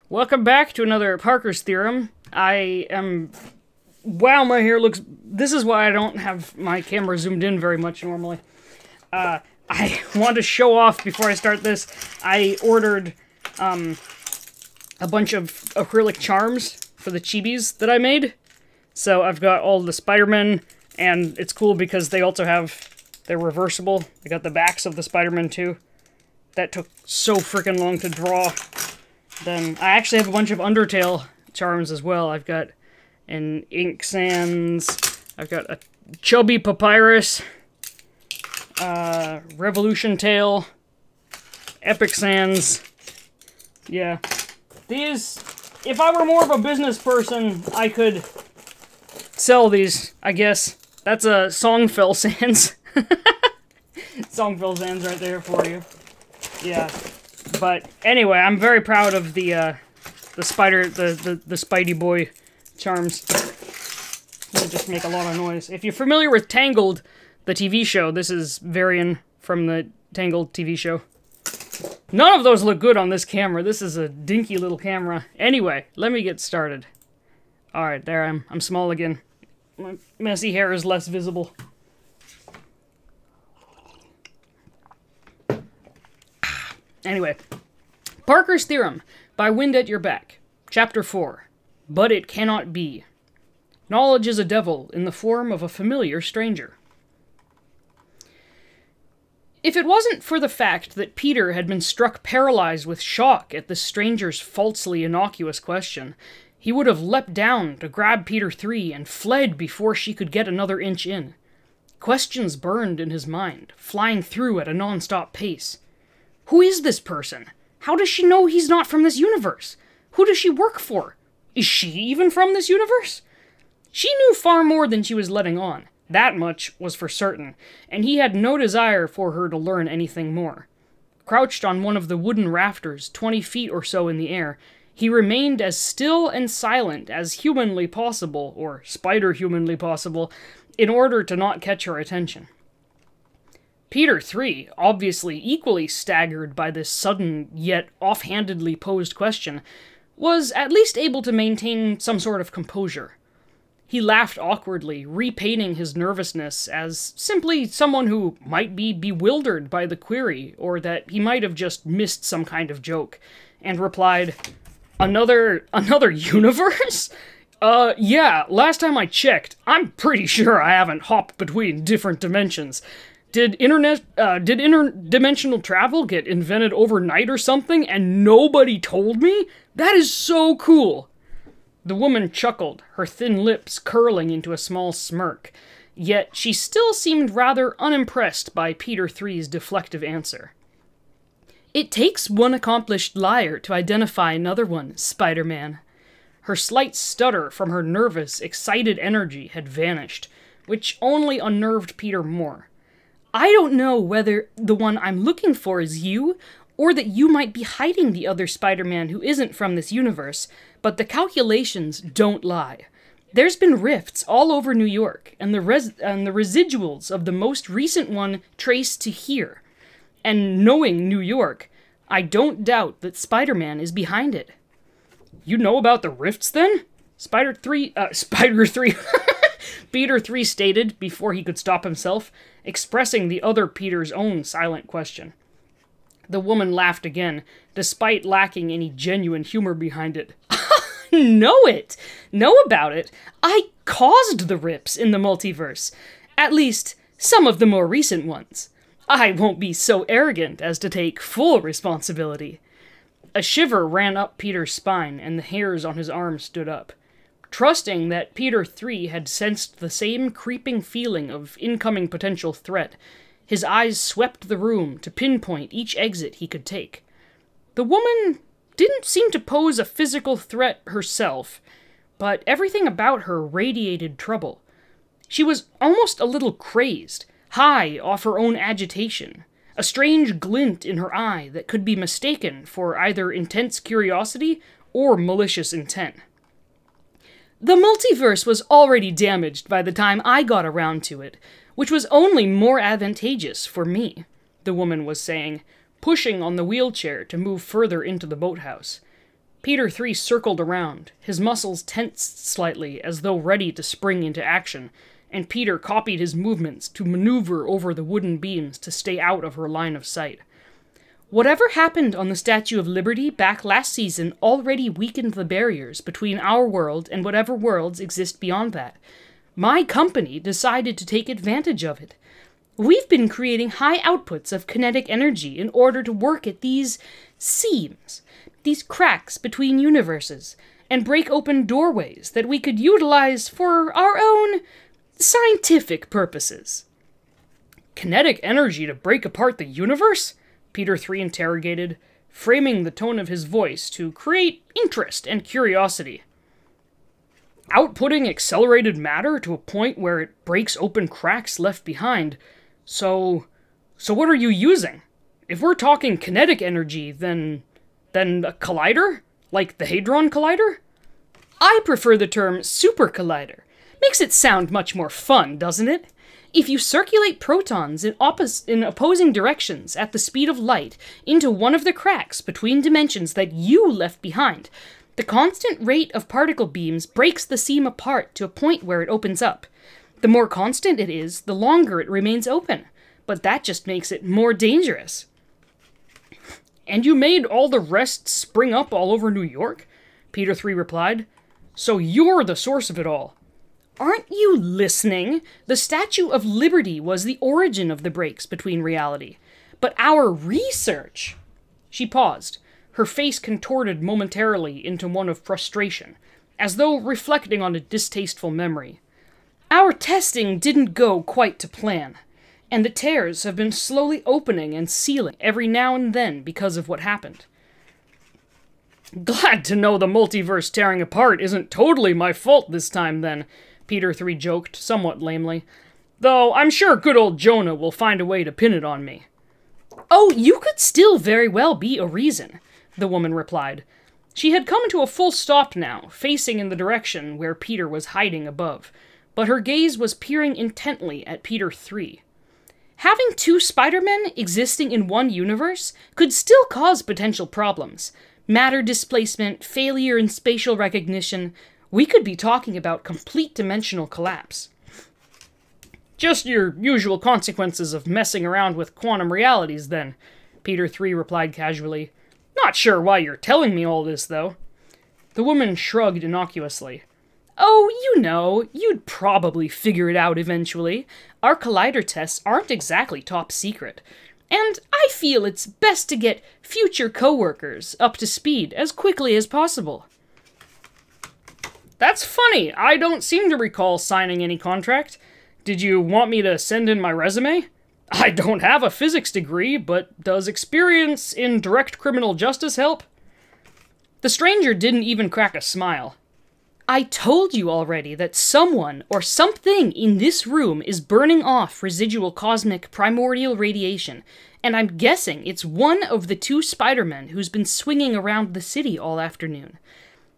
Welcome back to another Parker's Theorem. Wow, my hair looks... This is why I don't have my camera zoomed in very much normally. I want to show off before I start this. I ordered a bunch of acrylic charms for the chibis that I made. So I've got all the Spiderman, and it's cool because they also have... They're reversible. I got the backs of the Spiderman too. That took so freaking long to draw. Then I actually have a bunch of Undertale charms as well. I've got an Ink Sands, I've got a Chubby Papyrus, Revolution Tail, Epic Sands. Yeah. These, if I were more of a business person, I could sell these, I guess. That's a Songfell Sands. Songfell Sands right there for you. Yeah. But anyway, I'm very proud of the Spidey Boy charms. They just make a lot of noise. If you're familiar with Tangled, the TV show, this is Varian from the Tangled TV show. None of those look good on this camera. This is a dinky little camera. Anyway, let me get started. Alright, there I'm small again. My messy hair is less visible. Anyway, Parker's Theorem by Windatyourback, Chapter 4, But It Cannot Be. Knowledge is a devil in the form of a familiar stranger. If it wasn't for the fact that Peter had been struck paralyzed with shock at the stranger's falsely innocuous question, he would have leapt down to grab Peter 3 and fled before she could get another inch in. Questions burned in his mind, flying through at a non-stop pace. Who is this person? How does she know he's not from this universe? Who does she work for? Is she even from this universe? She knew far more than she was letting on. That much was for certain, and he had no desire for her to learn anything more. Crouched on one of the wooden rafters, 20 feet or so in the air, he remained as still and silent as humanly possible, or spider-humanly possible, in order to not catch her attention. Peter 3, obviously equally staggered by this sudden yet offhandedly posed question, was at least able to maintain some sort of composure. He laughed awkwardly, repainting his nervousness as simply someone who might be bewildered by the query, or that he might have just missed some kind of joke, and replied, Another universe? Yeah, last time I checked, I'm pretty sure I haven't hopped between different dimensions. Did interdimensional travel get invented overnight or something, and nobody told me? That is so cool! The woman chuckled, her thin lips curling into a small smirk, yet she still seemed rather unimpressed by Peter 3's deflective answer. It takes one accomplished liar to identify another one, Spider-Man. Her slight stutter from her nervous, excited energy had vanished, which only unnerved Peter more. I don't know whether the one I'm looking for is you, or that you might be hiding the other Spider-Man who isn't from this universe, but the calculations don't lie. There's been rifts all over New York, and the residuals of the most recent one traced to here. And knowing New York, I don't doubt that Spider-Man is behind it. You know about the rifts, then? Spider 3... Peter 3 stated before he could stop himself, expressing the other Peter's own silent question. The woman laughed again, despite lacking any genuine humor behind it. Know it! Know about it! I caused the rips in the multiverse. At least, some of the more recent ones. I won't be so arrogant as to take full responsibility. A shiver ran up Peter's spine, and the hairs on his arm stood up. Trusting that Peter 3 had sensed the same creeping feeling of incoming potential threat, his eyes swept the room to pinpoint each exit he could take. The woman didn't seem to pose a physical threat herself, but everything about her radiated trouble. She was almost a little crazed, high off her own agitation, a strange glint in her eye that could be mistaken for either intense curiosity or malicious intent. The multiverse was already damaged by the time I got around to it, which was only more advantageous for me, the woman was saying, pushing on the wheelchair to move further into the boathouse. Peter 3 circled around, his muscles tensed slightly as though ready to spring into action, and Peter copied his movements to maneuver over the wooden beams to stay out of her line of sight. Whatever happened on the Statue of Liberty back last season already weakened the barriers between our world and whatever worlds exist beyond that. My company decided to take advantage of it. We've been creating high outputs of kinetic energy in order to work at these seams, these cracks between universes, and break open doorways that we could utilize for our own scientific purposes. Kinetic energy to break apart the universe? Peter 3 interrogated, framing the tone of his voice to create interest and curiosity. Outputting accelerated matter to a point where it breaks open cracks left behind. So what are you using? If we're talking kinetic energy, then a collider? Like the Hadron Collider? I prefer the term super collider. Makes it sound much more fun, doesn't it? If you circulate protons in opposing directions at the speed of light into one of the cracks between dimensions that you left behind, the constant rate of particle beams breaks the seam apart to a point where it opens up. The more constant it is, the longer it remains open, but that just makes it more dangerous. And you made all the rest spring up all over New York? Peter 3 replied. So you're the source of it all. Aren't you listening? The Statue of Liberty was the origin of the breaks between reality. But our research... She paused, her face contorted momentarily into one of frustration, as though reflecting on a distasteful memory. Our testing didn't go quite to plan, and the tears have been slowly opening and sealing every now and then because of what happened. Glad to know the multiverse tearing apart isn't totally my fault this time, then, Peter 3 joked, somewhat lamely. Though I'm sure good old Jonah will find a way to pin it on me. Oh, you could still very well be a reason, the woman replied. She had come to a full stop now, facing in the direction where Peter was hiding above, but her gaze was peering intently at Peter 3. Having two Spider-Men existing in one universe could still cause potential problems. Matter displacement, failure in spatial recognition. We could be talking about complete dimensional collapse. Just your usual consequences of messing around with quantum realities, then, Peter 3 replied casually. Not sure why you're telling me all this, though. The woman shrugged innocuously. Oh, you know, you'd probably figure it out eventually. Our collider tests aren't exactly top secret. And I feel it's best to get future co-workers up to speed as quickly as possible. That's funny. I don't seem to recall signing any contract. Did you want me to send in my resume? I don't have a physics degree, but does experience in direct criminal justice help? The stranger didn't even crack a smile. I told you already that someone or something in this room is burning off residual cosmic primordial radiation, and I'm guessing it's one of the two Spider-Men who's been swinging around the city all afternoon.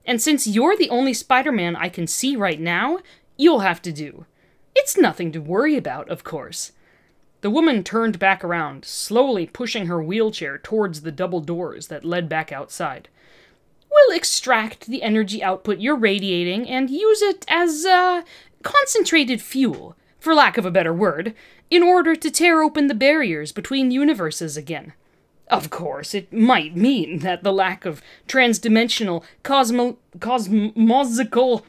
And since you're the only Spider-Man I can see right now, you'll have to do. It's nothing to worry about, of course. The woman turned back around, slowly pushing her wheelchair towards the double doors that led back outside. We'll extract the energy output you're radiating and use it as, concentrated fuel, for lack of a better word, in order to tear open the barriers between universes again. Of course, it might mean that the lack of transdimensional cosmosical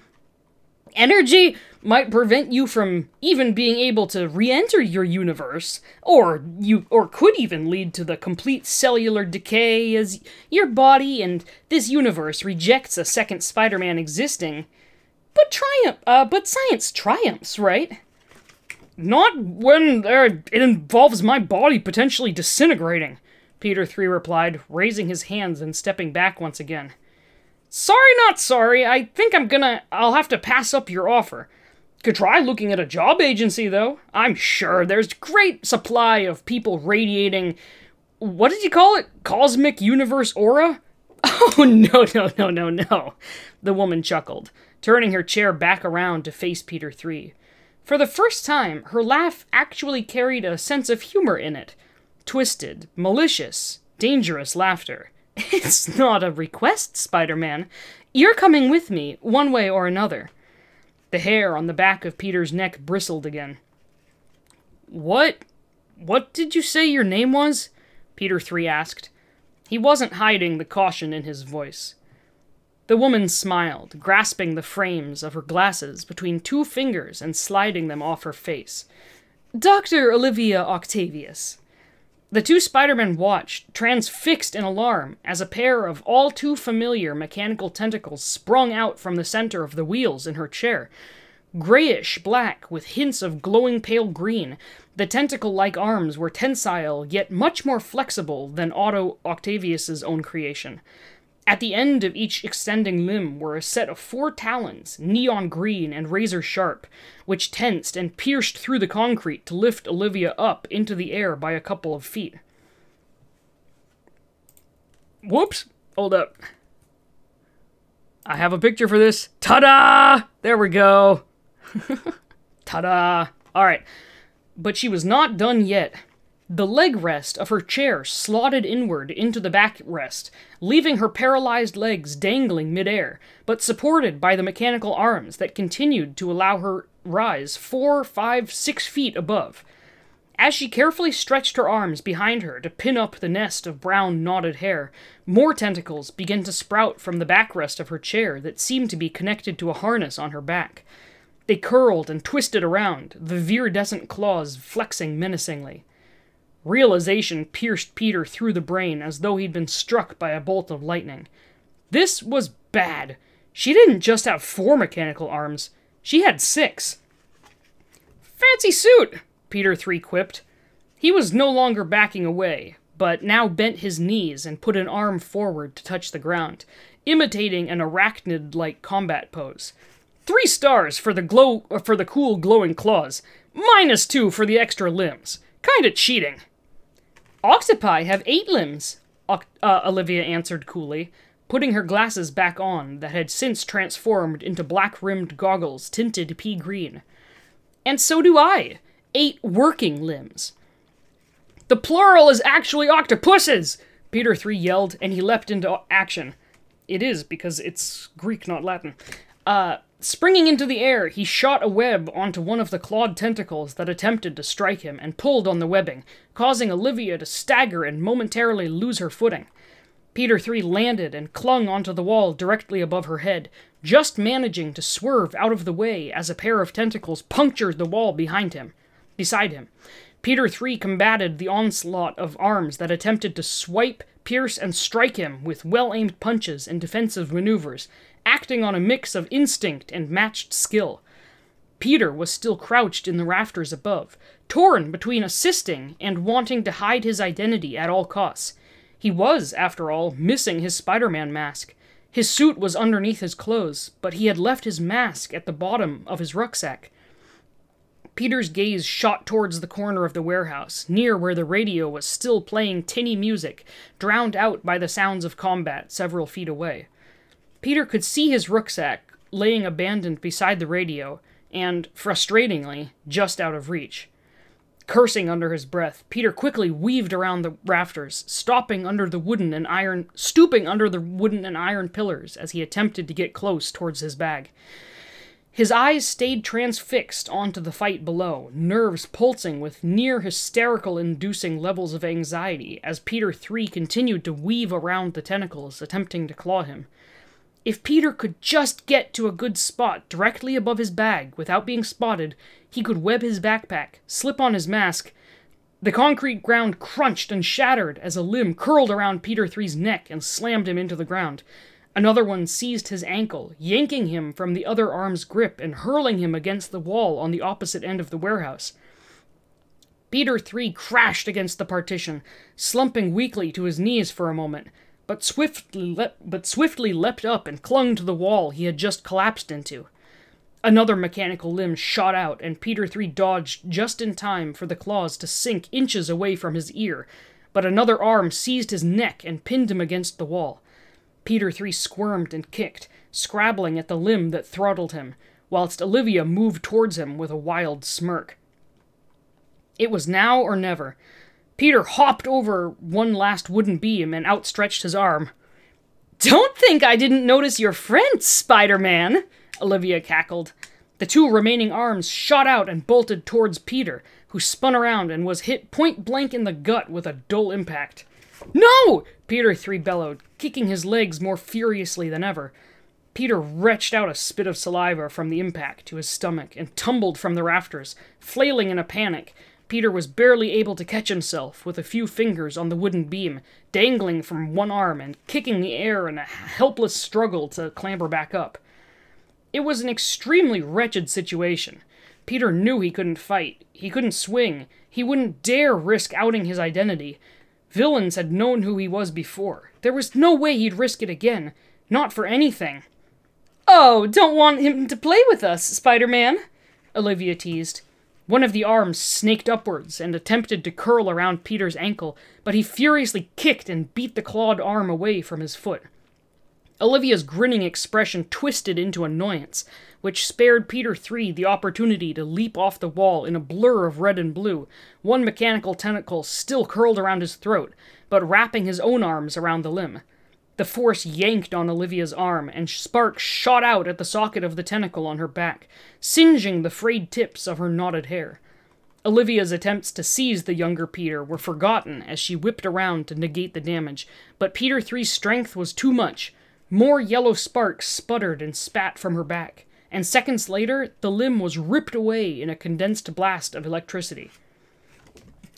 energy might prevent you from even being able to re-enter your universe, or could even lead to the complete cellular decay as your body and this universe rejects a second Spider-Man existing. But science triumphs, right? Not when it involves my body potentially disintegrating, Peter 3 replied, raising his hands and stepping back once again. Sorry, not sorry. I think I'll have to pass up your offer. Could try looking at a job agency, though. I'm sure there's great supply of people radiating... What did you call it? Cosmic universe aura? Oh, no. The woman chuckled, turning her chair back around to face Peter 3. For the first time, her laugh actually carried a sense of humor in it. Twisted, malicious, dangerous laughter. It's not a request, Spider-Man. You're coming with me, one way or another. The hair on the back of Peter's neck bristled again. What did you say your name was? Peter 3 asked. He wasn't hiding the caution in his voice. The woman smiled, grasping the frames of her glasses between 2 fingers and sliding them off her face. Dr. Olivia Octavius. The 2 Spider-Men watched, transfixed in alarm, as a pair of all too familiar mechanical tentacles sprung out from the center of the wheels in her chair. Grayish-black, with hints of glowing pale green, the tentacle-like arms were tensile, yet much more flexible than Otto Octavius's own creation. At the end of each extending limb were a set of 4 talons, neon green and razor-sharp, which tensed and pierced through the concrete to lift Olivia up into the air by a couple of feet. Whoops! Hold up. I have a picture for this. Ta-da! There we go. Ta-da! Alright. But she was not done yet. The leg rest of her chair slotted inward into the backrest, leaving her paralyzed legs dangling midair, but supported by the mechanical arms that continued to allow her rise 4, 5, 6 feet above. As she carefully stretched her arms behind her to pin up the nest of brown knotted hair, more tentacles began to sprout from the backrest of her chair that seemed to be connected to a harness on her back. They curled and twisted around, the viridescent claws flexing menacingly. Realization pierced Peter through the brain as though he'd been struck by a bolt of lightning. This was bad. She didn't just have 4 mechanical arms. She had 6. Fancy suit, Peter 3 quipped. He was no longer backing away, but now bent his knees and put an arm forward to touch the ground, imitating an arachnid-like combat pose. 3 stars for the cool glowing claws, -2 for the extra limbs. Kinda cheating. Octopi have 8 limbs, Olivia answered coolly, putting her glasses back on that had since transformed into black-rimmed goggles tinted pea green. And so do I. 8 working limbs. The plural is actually octopuses! Peter 3 yelled, and he leapt into action. It is, because it's Greek, not Latin. Springing into the air, he shot a web onto one of the clawed tentacles that attempted to strike him and pulled on the webbing, causing Olivia to stagger and momentarily lose her footing. Peter 3 landed and clung onto the wall directly above her head, just managing to swerve out of the way as a pair of tentacles punctured the wall beside him. Peter 3 combated the onslaught of arms that attempted to swipe, pierce, and strike him with well-aimed punches and defensive maneuvers, acting on a mix of instinct and matched skill. Peter was still crouched in the rafters above, torn between assisting and wanting to hide his identity at all costs. He was, after all, missing his Spider-Man mask. His suit was underneath his clothes, but he had left his mask at the bottom of his rucksack. Peter's gaze shot towards the corner of the warehouse, near where the radio was still playing tinny music, drowned out by the sounds of combat several feet away. Peter could see his rucksack laying abandoned beside the radio, and, frustratingly, just out of reach. Cursing under his breath, Peter quickly weaved around the rafters, stooping under the wooden and iron pillars as he attempted to get close towards his bag. His eyes stayed transfixed onto the fight below, nerves pulsing with near-hysterical-inducing levels of anxiety as Peter 3 continued to weave around the tentacles, attempting to claw him. If Peter could just get to a good spot directly above his bag without being spotted, he could web his backpack, slip on his mask. The concrete ground crunched and shattered as a limb curled around Peter 3's neck and slammed him into the ground. Another one seized his ankle, yanking him from the other arm's grip and hurling him against the wall on the opposite end of the warehouse. Peter 3 crashed against the partition, slumping weakly to his knees for a moment, but swiftly leapt up and clung to the wall he had just collapsed into. Another mechanical limb shot out, and Peter 3 dodged just in time for the claws to sink inches away from his ear, but another arm seized his neck and pinned him against the wall. Peter 3 squirmed and kicked, scrabbling at the limb that throttled him, whilst Olivia moved towards him with a wild smirk. It was now or never. Peter hopped over one last wooden beam and outstretched his arm. "Don't think I didn't notice your friend, Spider-Man," Olivia cackled. The 2 remaining arms shot out and bolted towards Peter, who spun around and was hit point-blank in the gut with a dull impact. "No!" Peter 3 bellowed, kicking his legs more furiously than ever. Peter retched out a spit of saliva from the impact to his stomach and tumbled from the rafters, flailing in a panic. Peter was barely able to catch himself, with a few fingers on the wooden beam, dangling from one arm and kicking the air in a helpless struggle to clamber back up. It was an extremely wretched situation. Peter knew he couldn't fight, he couldn't swing, he wouldn't dare risk outing his identity. Villains had known who he was before. There was no way he'd risk it again, not for anything. "Oh, don't want him to play with us, Spider-Man," Olivia teased. One of the arms snaked upwards and attempted to curl around Peter's ankle, but he furiously kicked and beat the clawed arm away from his foot. Olivia's grinning expression twisted into annoyance, which spared Peter 3 the opportunity to leap off the wall in a blur of red and blue, one mechanical tentacle still curled around his throat, but wrapping his own arms around the limb. The force yanked on Olivia's arm, and sparks shot out at the socket of the tentacle on her back, singeing the frayed tips of her knotted hair. Olivia's attempts to seize the younger Peter were forgotten as she whipped around to negate the damage, but Peter 3's strength was too much. More yellow sparks sputtered and spat from her back, and seconds later, the limb was ripped away in a condensed blast of electricity.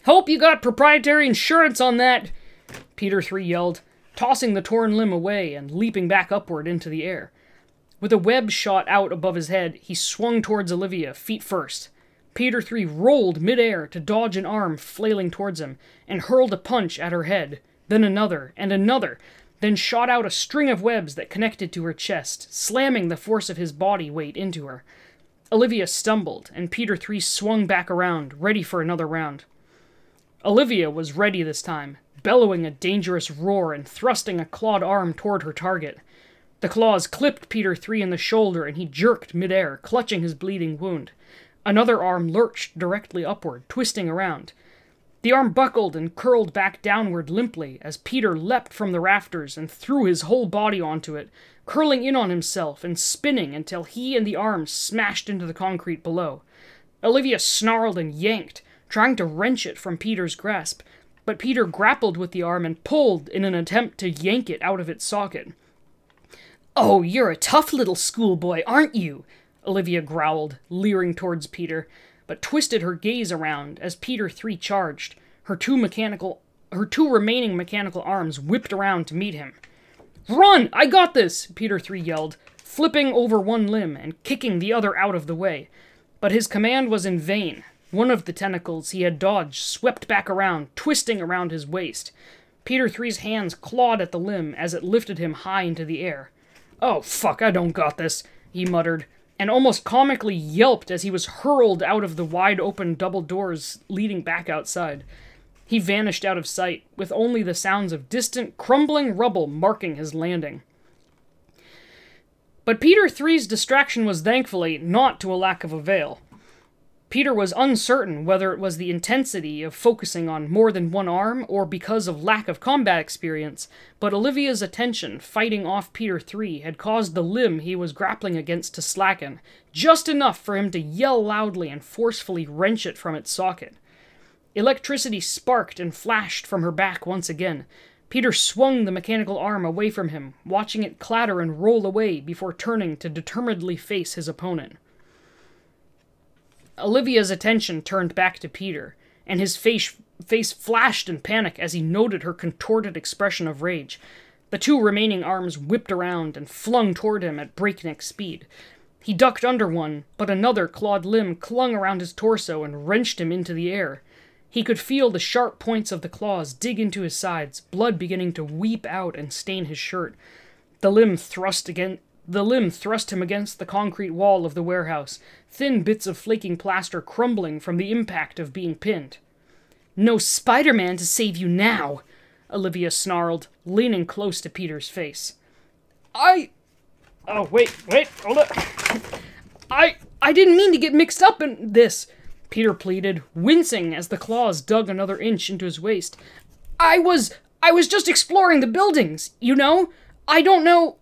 "Hope you got proprietary insurance on that," Peter 3 yelled, tossing the torn limb away and leaping back upward into the air. With a web shot out above his head, he swung towards Olivia, feet first. Peter 3 rolled mid-air to dodge an arm flailing towards him, and hurled a punch at her head, then another, and another, then shot out a string of webs that connected to her chest, slamming the force of his body weight into her. Olivia stumbled, and Peter 3 swung back around, ready for another round. Olivia was ready this time, bellowing a dangerous roar and thrusting a clawed arm toward her target. The claws clipped Peter 3 in the shoulder, and he jerked midair, clutching his bleeding wound. Another arm lurched directly upward, twisting around. The arm buckled and curled back downward limply as Peter leapt from the rafters and threw his whole body onto it, curling in on himself and spinning until he and the arm smashed into the concrete below. Olivia snarled and yanked, trying to wrench it from Peter's grasp, but Peter grappled with the arm and pulled in an attempt to yank it out of its socket. "Oh, you're a tough little schoolboy, aren't you?" Olivia growled, leering towards Peter, but twisted her gaze around as Peter 3 charged. Her two remaining mechanical arms whipped around to meet him. "Run! I got this!" Peter 3 yelled, flipping over one limb and kicking the other out of the way. But his command was in vain. One of the tentacles he had dodged swept back around, twisting around his waist. Peter 3's hands clawed at the limb as it lifted him high into the air. "Oh, fuck, I don't got this," he muttered, and almost comically yelped as he was hurled out of the wide-open double doors leading back outside. He vanished out of sight, with only the sounds of distant, crumbling rubble marking his landing. But Peter 3's distraction was thankfully not to a lack of avail. Peter was uncertain whether it was the intensity of focusing on more than one arm or because of lack of combat experience, but Olivia's attention fighting off Peter 3 had caused the limb he was grappling against to slacken, just enough for him to yell loudly and forcefully wrench it from its socket. Electricity sparked and flashed from her back once again. Peter swung the mechanical arm away from him, watching it clatter and roll away before turning to determinedly face his opponent. Olivia's attention turned back to Peter, and his face flashed in panic as he noted her contorted expression of rage. The two remaining arms whipped around and flung toward him at breakneck speed. He ducked under one, but another clawed limb clung around his torso and wrenched him into the air. He could feel the sharp points of the claws dig into his sides, blood beginning to weep out and stain his shirt. The limb thrust him against the concrete wall of the warehouse, thin bits of flaking plaster crumbling from the impact of being pinned. "No Spider-Man to save you now," Olivia snarled, leaning close to Peter's face. Oh, wait, hold up. I didn't mean to get mixed up in this," Peter pleaded, wincing as the claws dug another inch into his waist. I was just exploring the buildings, you know? I don't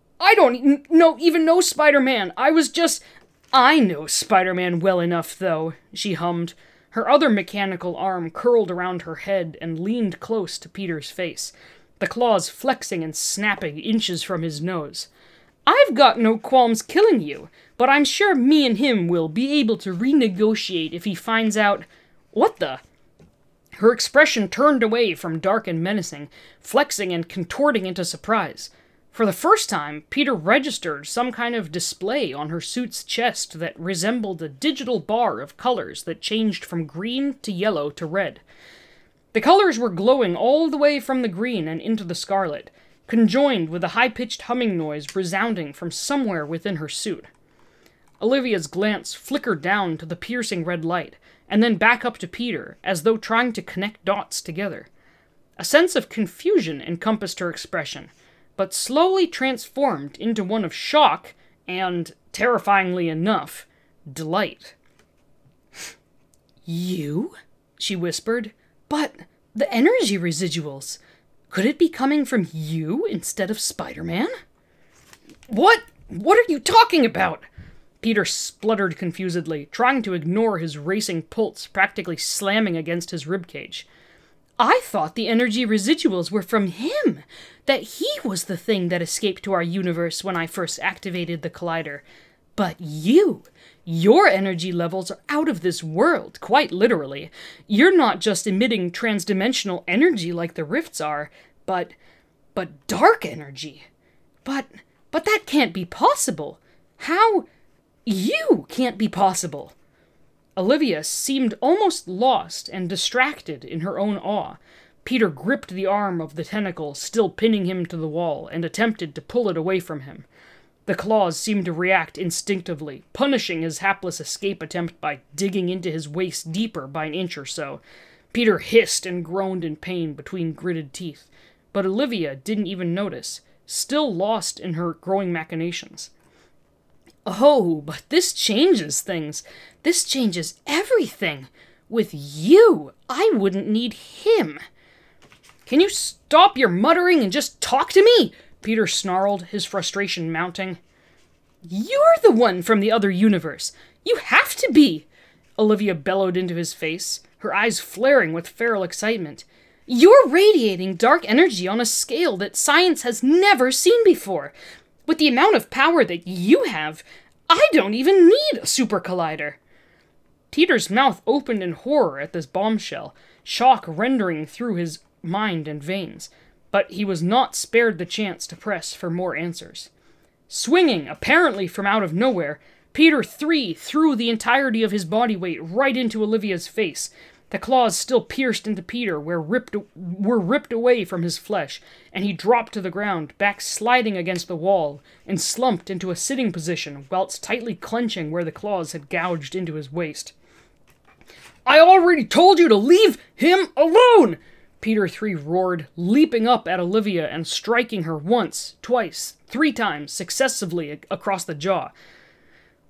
even know Spider-Man. I know Spider-Man well enough, though, she hummed. Her other mechanical arm curled around her head and leaned close to Peter's face, the claws flexing and snapping inches from his nose. I've got no qualms killing you, but I'm sure me and him will be able to renegotiate if he finds out... What the... Her expression turned away from dark and menacing, flexing and contorting into surprise. For the first time, Peter registered some kind of display on her suit's chest that resembled a digital bar of colors that changed from green to yellow to red. The colors were glowing all the way from the green and into the scarlet, conjoined with a high-pitched humming noise resounding from somewhere within her suit. Olivia's glance flickered down to the piercing red light, and then back up to Peter, as though trying to connect dots together. A sense of confusion encompassed her expression, but slowly transformed into one of shock and, terrifyingly enough, delight. You? She whispered. But the energy residuals, could it be coming from you instead of Spider-Man? What are you talking about? Peter spluttered confusedly, trying to ignore his racing pulse practically slamming against his ribcage. I thought the energy residuals were from him, that he was the thing that escaped to our universe when I first activated the collider. But your energy levels are out of this world, quite literally. You're not just emitting transdimensional energy like the rifts are, but dark energy. But that can't be possible. How? You can't be possible. Olivia seemed almost lost and distracted in her own awe. Peter gripped the arm of the tentacle, still pinning him to the wall, and attempted to pull it away from him. The claws seemed to react instinctively, punishing his hapless escape attempt by digging into his waist deeper by an inch or so. Peter hissed and groaned in pain between gritted teeth, but Olivia didn't even notice, still lost in her growing machinations. Oh, but this changes things. This changes everything. With you, I wouldn't need him. Can you stop your muttering and just talk to me? Peter snarled, his frustration mounting. You're the one from the other universe. You have to be. Olivia bellowed into his face, her eyes flaring with feral excitement. You're radiating dark energy on a scale that science has never seen before. With the amount of power that you have, I don't even need a super collider. Peter's mouth opened in horror at this bombshell, shock rendering through his mind and veins, but he was not spared the chance to press for more answers. Swinging, apparently from out of nowhere, Peter threw the entirety of his body weight right into Olivia's face. The claws still pierced into Peter, were ripped away from his flesh, and he dropped to the ground, back sliding against the wall, and slumped into a sitting position, whilst tightly clenching where the claws had gouged into his waist. I already told you to leave him alone! Peter 3 roared, leaping up at Olivia and striking her once, twice, 3 times, successively across the jaw.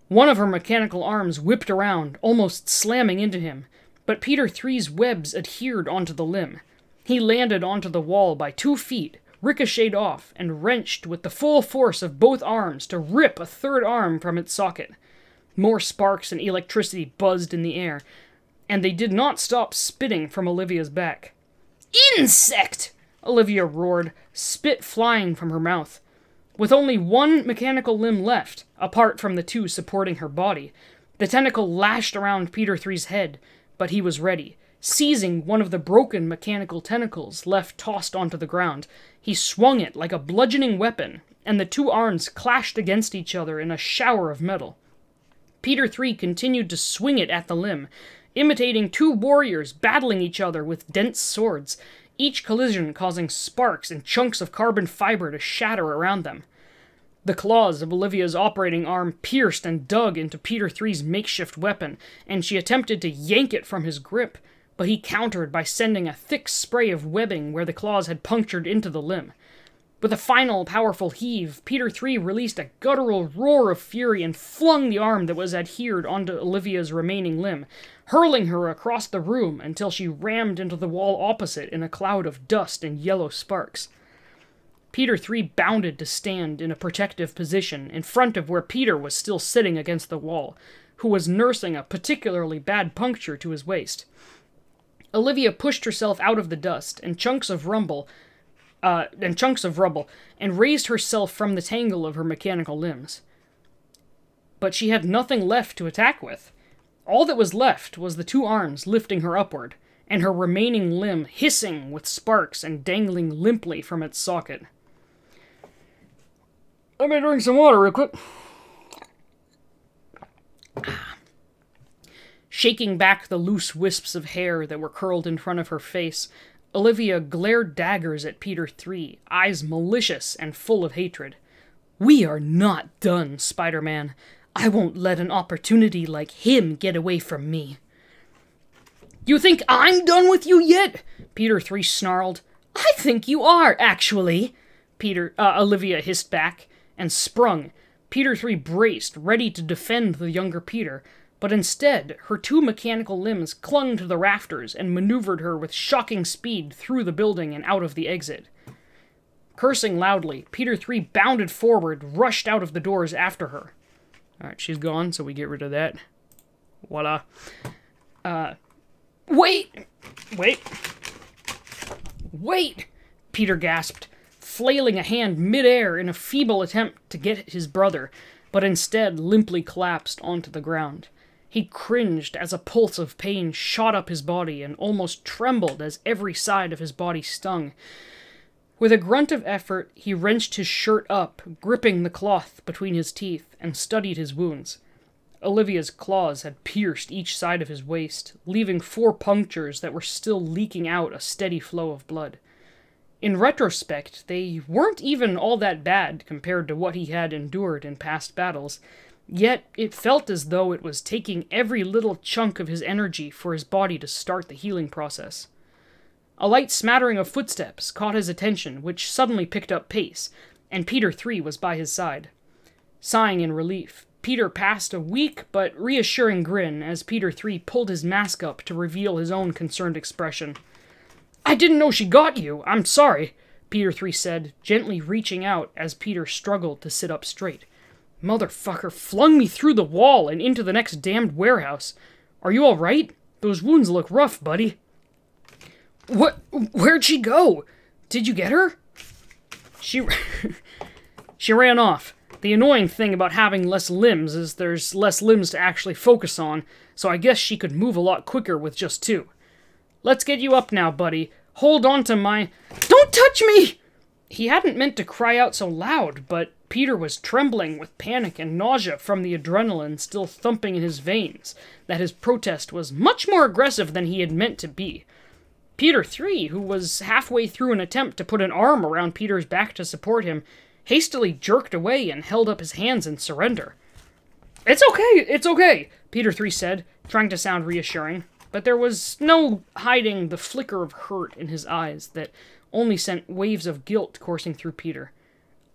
One of her mechanical arms whipped around, almost slamming into him, but Peter 3's webs adhered onto the limb. He landed onto the wall by 2 feet, ricocheted off, and wrenched with the full force of both arms to rip a third arm from its socket. More sparks and electricity buzzed in the air, and they did not stop spitting from Olivia's back. Insect! Olivia roared, spit flying from her mouth. With only one mechanical limb left, apart from the 2 supporting her body, the tentacle lashed around Peter 3's head, but he was ready. Seizing one of the broken mechanical tentacles left tossed onto the ground, he swung it like a bludgeoning weapon, and the 2 arms clashed against each other in a shower of metal. Peter 3 continued to swing it at the limb, imitating 2 warriors battling each other with dense swords, each collision causing sparks and chunks of carbon fiber to shatter around them. The claws of Olivia's operating arm pierced and dug into Peter 3's makeshift weapon, and she attempted to yank it from his grip, but he countered by sending a thick spray of webbing where the claws had punctured into the limb. With a final, powerful heave, Peter 3 released a guttural roar of fury and flung the arm that was adhered onto Olivia's remaining limb, hurling her across the room until she rammed into the wall opposite in a cloud of dust and yellow sparks. Peter 3 bounded to stand in a protective position in front of where Peter was still sitting against the wall, who was nursing a particularly bad puncture to his waist. Olivia pushed herself out of the dust and chunks of rubble, and raised herself from the tangle of her mechanical limbs. But she had nothing left to attack with. All that was left was the two arms lifting her upward, and her remaining limb hissing with sparks and dangling limply from its socket. Let me drink some water real quick. Shaking back the loose wisps of hair that were curled in front of her face, Olivia glared daggers at Peter 3, eyes malicious and full of hatred. "We are not done, Spider-Man. I won't let an opportunity like him get away from me." "You think I'm done with you yet?" Peter 3 snarled. "I think you are, actually," Olivia hissed back, and sprung. Peter 3 braced, ready to defend the younger Peter, but instead, her two mechanical limbs clung to the rafters and maneuvered her with shocking speed through the building and out of the exit. Cursing loudly, Peter 3 bounded forward, rushed out of the doors after her. Alright, she's gone, so we get rid of that. Voila. Wait! Peter gasped, flailing a hand mid-air in a feeble attempt to get his brother, but instead limply collapsed onto the ground. He cringed as a pulse of pain shot up his body and almost trembled as every side of his body stung. With a grunt of effort, he wrenched his shirt up, gripping the cloth between his teeth, and studied his wounds. Olivia's claws had pierced each side of his waist, leaving 4 punctures that were still leaking out a steady flow of blood. In retrospect, they weren't even all that bad compared to what he had endured in past battles, yet it felt as though it was taking every little chunk of his energy for his body to start the healing process. A light smattering of footsteps caught his attention, which suddenly picked up pace, and Peter 3 was by his side. Sighing in relief, Peter passed a weak but reassuring grin as Peter 3 pulled his mask up to reveal his own concerned expression. "I didn't know she got you. I'm sorry," Peter 3 said, gently reaching out as Peter struggled to sit up straight. "Motherfucker flung me through the wall and into the next damned warehouse. Are you alright? Those wounds look rough, buddy." Where'd she go? Did you get her?" She ran off. The annoying thing about having less limbs is there's less limbs to actually focus on, so I guess she could move a lot quicker with just 2. "Let's get you up now, buddy. Hold on to my—" "Don't touch me!" He hadn't meant to cry out so loud, but Peter was trembling with panic and nausea from the adrenaline still thumping in his veins, that his protest was much more aggressive than he had meant to be. Peter 3, who was halfway through an attempt to put an arm around Peter's back to support him, hastily jerked away and held up his hands in surrender. It's okay, Peter 3 said, trying to sound reassuring, but there was no hiding the flicker of hurt in his eyes that only sent waves of guilt coursing through Peter.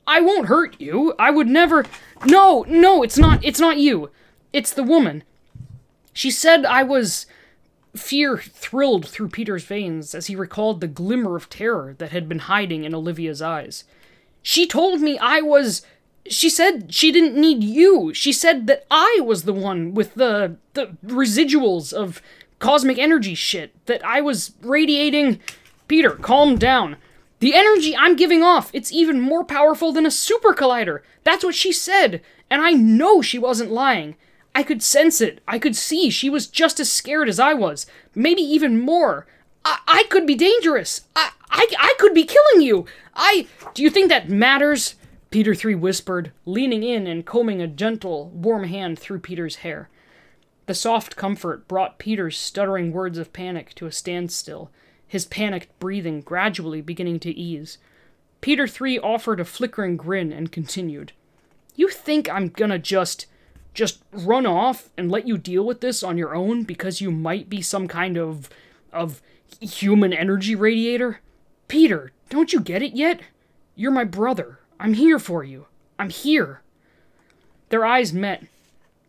"I won't hurt you. I would never—" No, it's not you. It's the woman. She said I was... Fear thrilled through Peter's veins as he recalled the glimmer of terror that had been hiding in Olivia's eyes. "She told me I was... She said she didn't need you. She said that I was the one with the residuals of cosmic energy shit, that I was radiating..." "Peter, calm down. The energy I'm giving off, it's even more powerful than a super collider. That's what she said, and I know she wasn't lying. I could sense it. I could see she was just as scared as I was. Maybe even more. I could be dangerous. I could be killing you. Do you think that matters?" Peter 3 whispered, leaning in and combing a gentle, warm hand through Peter's hair. The soft comfort brought Peter's stuttering words of panic to a standstill, his panicked breathing gradually beginning to ease. Peter 3 offered a flickering grin and continued. "You think I'm gonna just run off and let you deal with this on your own because you might be some kind of human energy radiator? Peter, don't you get it yet? You're my brother. I'm here for you. I'm here." Their eyes met,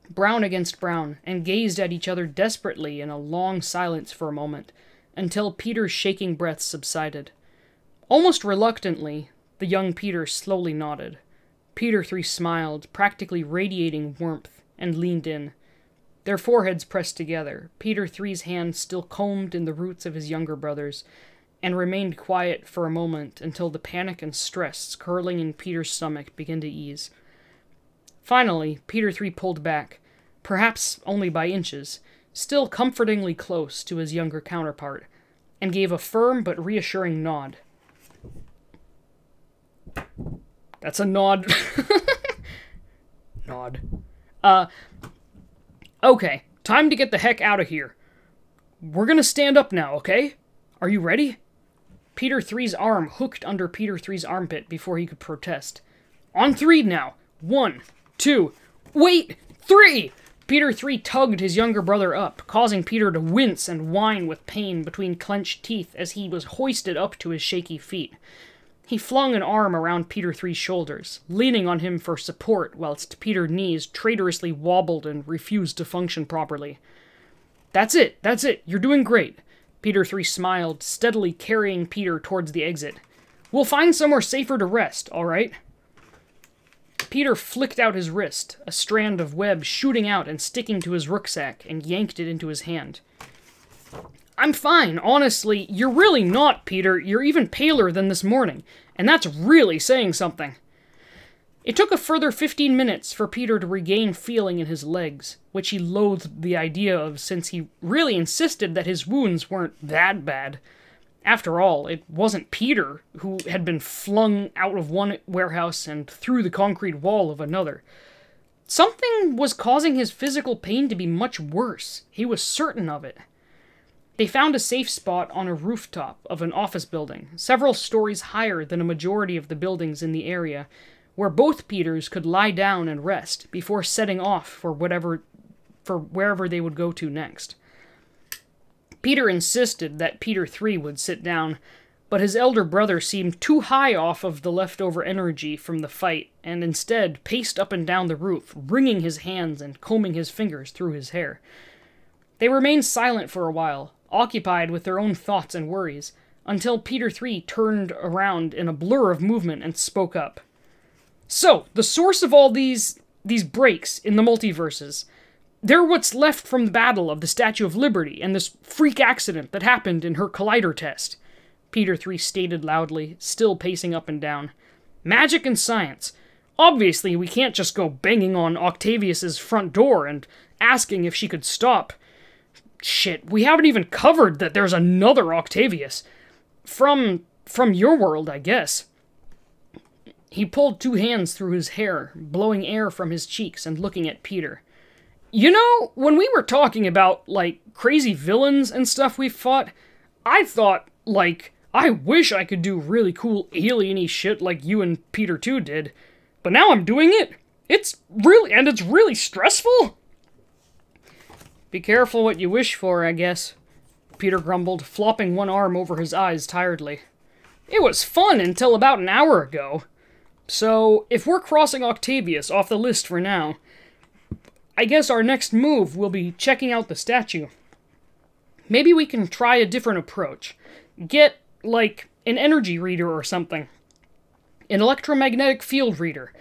brown against brown, and gazed at each other desperately in a long silence for a moment, until Peter's shaking breath subsided. Almost reluctantly, the young Peter slowly nodded. Peter 3 smiled, practically radiating warmth, and leaned in. Their foreheads pressed together, Peter 3's hand still combed in the roots of his younger brother's, and remained quiet for a moment until the panic and stress curling in Peter's stomach began to ease. Finally, Peter 3 pulled back, perhaps only by inches, still comfortingly close to his younger counterpart, and gave a firm but reassuring nod. That's a nod. Nod. Okay, time to get the heck out of here. We're gonna stand up now, okay? Are you ready? Peter 3's arm hooked under Peter 3's armpit before he could protest. On 3 now. 1, 2, wait! 3! Peter 3 tugged his younger brother up, causing Peter to wince and whine with pain between clenched teeth as he was hoisted up to his shaky feet. He flung an arm around Peter 3's shoulders, leaning on him for support whilst Peter's knees traitorously wobbled and refused to function properly. That's it, you're doing great. Peter 3 smiled, steadily carrying Peter towards the exit. We'll find somewhere safer to rest, all right? Peter flicked out his wrist, a strand of web shooting out and sticking to his rucksack, and yanked it into his hand. I'm fine, honestly. You're really not, Peter. You're even paler than this morning, and that's really saying something. It took a further 15 minutes for Peter to regain feeling in his legs, which he loathed the idea of since he really insisted that his wounds weren't that bad. After all, it wasn't Peter who had been flung out of one warehouse and through the concrete wall of another. Something was causing his physical pain to be much worse. He was certain of it. They found a safe spot on a rooftop of an office building, several stories higher than a majority of the buildings in the area, where both Peters could lie down and rest before setting off for wherever they would go to next. Peter insisted that Peter 3 would sit down, but his elder brother seemed too high off of the leftover energy from the fight, and instead paced up and down the roof, wringing his hands and combing his fingers through his hair. They remained silent for a while, occupied with their own thoughts and worries, until Peter 3 turned around in a blur of movement and spoke up. So, the source of all these breaks in the multiverses, they're what's left from the Battle of the Statue of Liberty and this freak accident that happened in her collider test, Peter 3 stated loudly, still pacing up and down. Magic and science. Obviously, we can't just go banging on Octavius's front door and asking if she could stop. Shit, we haven't even covered that there's another Octavius. From your world, I guess. He pulled 2 hands through his hair, blowing air from his cheeks and looking at Peter. You know, when we were talking about, crazy villains and stuff we fought, I thought, I wish I could do really cool alien-y shit like you and Peter 2 did. But now I'm doing it. It's really stressful. Be careful what you wish for, I guess, Peter grumbled, flopping one arm over his eyes tiredly. It was fun until about an hour ago. So, if we're crossing Octavius off the list for now, I guess our next move will be checking out the statue. Maybe we can try a different approach. Get, an energy reader or something. An electromagnetic field reader.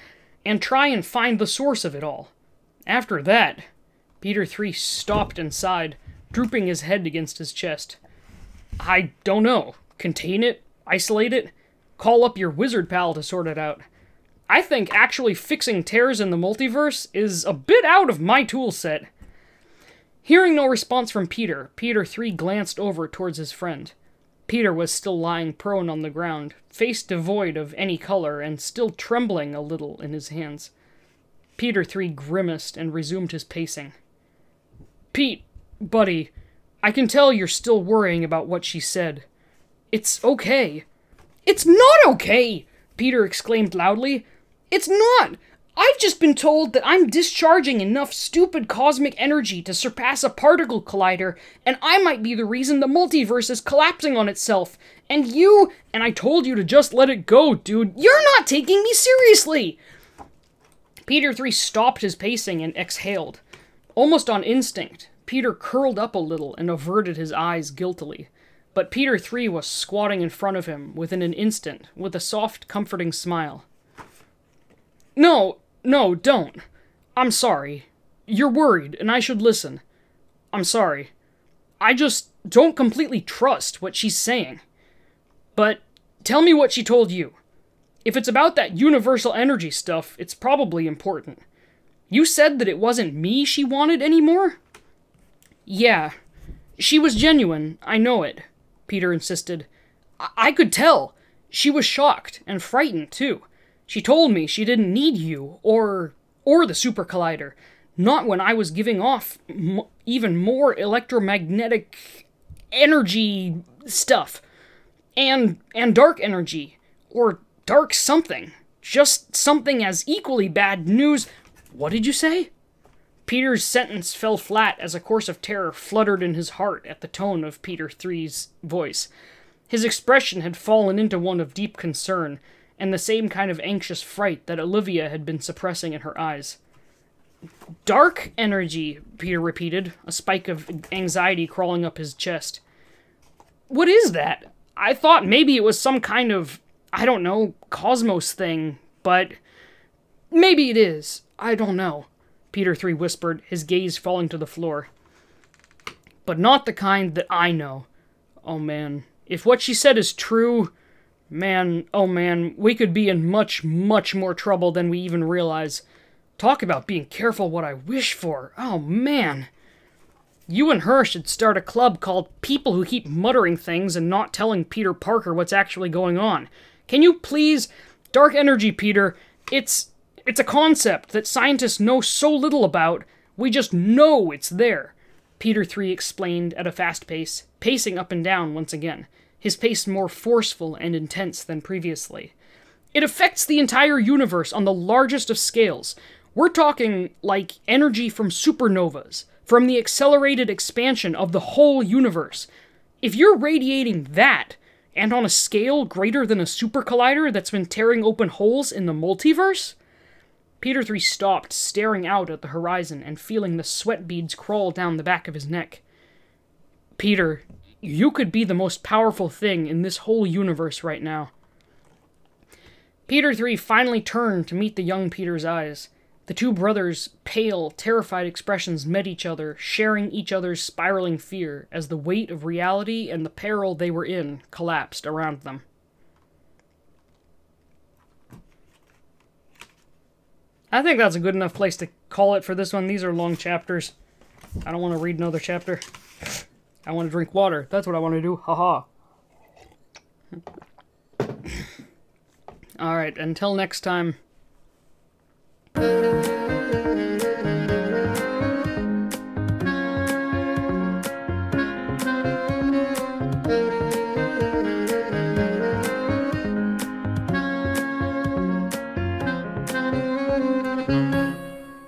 And try and find the source of it all. After that, Peter 3 stopped and sighed, drooping his head against his chest. I don't know. Contain it? Isolate it? Call up your wizard pal to sort it out. I think actually fixing tears in the multiverse is a bit out of my tool set. Hearing no response from Peter, Peter 3 glanced over towards his friend. Peter was still lying prone on the ground, face devoid of any color and still trembling a little in his hands. Peter 3 grimaced and resumed his pacing. Pete, buddy, I can tell you're still worrying about what she said. It's okay. It's not okay! Peter exclaimed loudly. It's not! I've just been told that I'm discharging enough stupid cosmic energy to surpass a particle collider, and I might be the reason the multiverse is collapsing on itself. And I told you to just let it go, dude. You're not taking me seriously! Peter 3 stopped his pacing and exhaled. Almost on instinct, Peter curled up a little and averted his eyes guiltily. But Peter 3 was squatting in front of him within an instant, with a soft, comforting smile. No, don't. I'm sorry. You're worried, and I should listen. I'm sorry. I just don't completely trust what she's saying. But tell me what she told you. If it's about that universal energy stuff, it's probably important. You said that it wasn't me she wanted anymore? Yeah. She was genuine, I know it, Peter insisted. I could tell. She was shocked, and frightened, too. She told me she didn't need you, or the super collider. Not when I was giving off even more electromagnetic energy stuff. And dark energy. Or dark something. Just something as equally bad news. What did you say? Peter's sentence fell flat as a course of terror fluttered in his heart at the tone of Peter 3's voice. His expression had fallen into one of deep concern, and the same kind of anxious fright that Olivia had been suppressing in her eyes. Dark energy, Peter repeated, a spike of anxiety crawling up his chest. What is that? I thought maybe it was some kind of, I don't know, cosmos thing, but maybe it is. I don't know, Peter 3 whispered, his gaze falling to the floor. But not the kind that I know. Oh man, if what she said is true, man, oh man, we could be in much, much more trouble than we even realize. Talk about being careful what I wish for. Oh man. You and her should start a club called People Who Keep Muttering Things and Not Telling Peter Parker what's actually going on. Can you please? Dark energy, Peter. It's a concept that scientists know so little about. We just know it's there. Peter 3 explained at a fast pace, pacing up and down once again, his pace more forceful and intense than previously. It affects the entire universe on the largest of scales. We're talking like energy from supernovas, from the accelerated expansion of the whole universe. If you're radiating that, and on a scale greater than a super collider that's been tearing open holes in the multiverse? Peter 3 stopped, staring out at the horizon and feeling the sweat beads crawl down the back of his neck. Peter, you could be the most powerful thing in this whole universe right now. Peter 3 finally turned to meet the young Peter's eyes. The two brothers' pale, terrified expressions met each other, sharing each other's spiraling fear as the weight of reality and the peril they were in collapsed around them. I think that's a good enough place to call it for this one. These are long chapters. I don't want to read another chapter. I want to drink water. That's what I want to do. Haha. Alright, until next time.